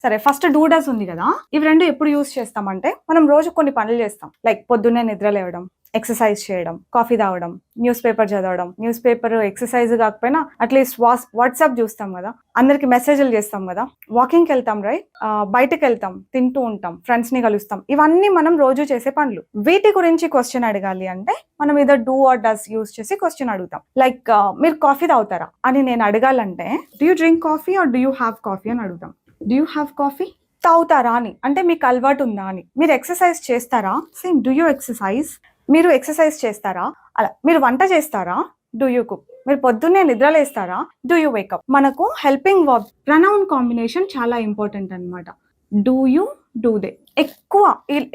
సరే first do does ఉంది కదా, ఇవి రెండు ఎప్పుడు యూస్ చేస్తామంటే మనం రోజు కొన్ని పనులు చేస్తాం. లైక్ పొద్దున్నే నిద్ర లేవడం, ఎక్సర్సైజ్ చేయడం, కాఫీ తాగడం, న్యూస్ పేపర్ చదవడం. న్యూస్ పేపర్ ఎక్సర్సైజ్ కాకపోయినా అట్లీస్ట్ వాట్సాప్ చూస్తాం కదా, అందరికి మెసేజ్లు చేస్తాం కదా, వాకింగ్కి వెళ్తాం రైట్, బయటకు వెళ్తాం, తింటూ ఉంటాం, ఫ్రెండ్స్ ని కలుస్తాం. ఇవన్నీ మనం రోజు చేసే పనులు. వీటి గురించి క్వశ్చన్ అడగాలి అంటే మనం ఏదో డూ ఆర్ డస్ యూస్ చేసి క్వశ్చన్ అడుగుతాం. లైక్ మీరు కాఫీ తాగుతారా అని నేను అడగాలంటే do you drink coffee or do you have coffee అని అడుగుతాం. డూ యూ హ్యావ్ కాఫీ, తాగుతారా అని, అంటే మీకు అలవాటు ఉందా అని. మీరు ఎక్సర్సైజ్ చేస్తారా, సేమ్ డూ యూ ఎక్సర్సైజ్. మీరు ఎక్సర్సైజ్ చేస్తారా, అలా. మీరు వంట చేస్తారా, డూ యూ కుక్. మీరు పొద్దున్నే నిద్రలేస్తారా, డూ యూ వేకప్. మనకు హెల్పింగ్ వర్బ్ ప్రనౌన్ కాంబినేషన్ చాలా ఇంపార్టెంట్ అనమాట. Do you, do they. ఎక్కువ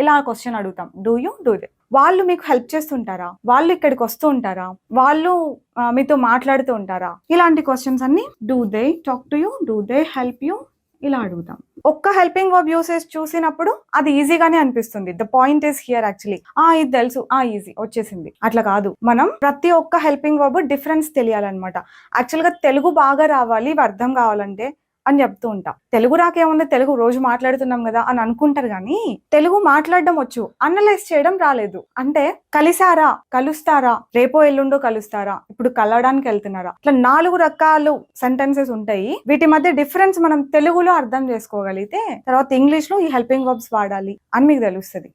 ఇలా క్వశ్చన్ అడుగుతాం, డూ యూ, డూ దే. వాళ్ళు మీకు హెల్ప్ చేస్తుంటారా, వాళ్ళు ఇక్కడికి వస్తూ ఉంటారా, వాళ్ళు మీతో మాట్లాడుతూ ఉంటారా, ఇలాంటి క్వశ్చన్స్ అన్ని do they talk to you, do they help you, ఇలా అడుగుతాం. ఒక్క హెల్పింగ్ వర్బ్ యూసేజ్ చూసినప్పుడు అది ఈజీగానే అనిపిస్తుంది. The point is here actually. ఇది తెలుసు, ఈజీ వచ్చేసింది, అట్లా కాదు. మనం ప్రతి ఒక్క హెల్పింగ్ వర్బ్ డిఫరెన్స్ తెలియాలన్నమాట. యాక్చువల్గా తెలుగు బాగా రావాలి, ఇవి అర్థం కావాలంటే అని చెప్తూ ఉంటా. తెలుగు రాకేముంది, తెలుగు రోజు మాట్లాడుతున్నాం కదా అని అనుకుంటారు, కానీ తెలుగు మాట్లాడడం వచ్చు, అనలైజ్ చేయడం రాలేదు. అంటే కలిసారా, కలుస్తారా, రేపో ఎల్లుండో కలుస్తారా, ఇప్పుడు కలవడానికి వెళ్తున్నారా, ఇట్లా 4 రకాలు సెంటెన్సెస్ ఉంటాయి. వీటి మధ్య డిఫరెన్స్ మనం తెలుగులో అర్థం చేసుకోగలిగితే తర్వాత ఇంగ్లీష్ లో ఈ హెల్పింగ్ వర్బ్స్ వాడాలి అని మీకు తెలుస్తుంది.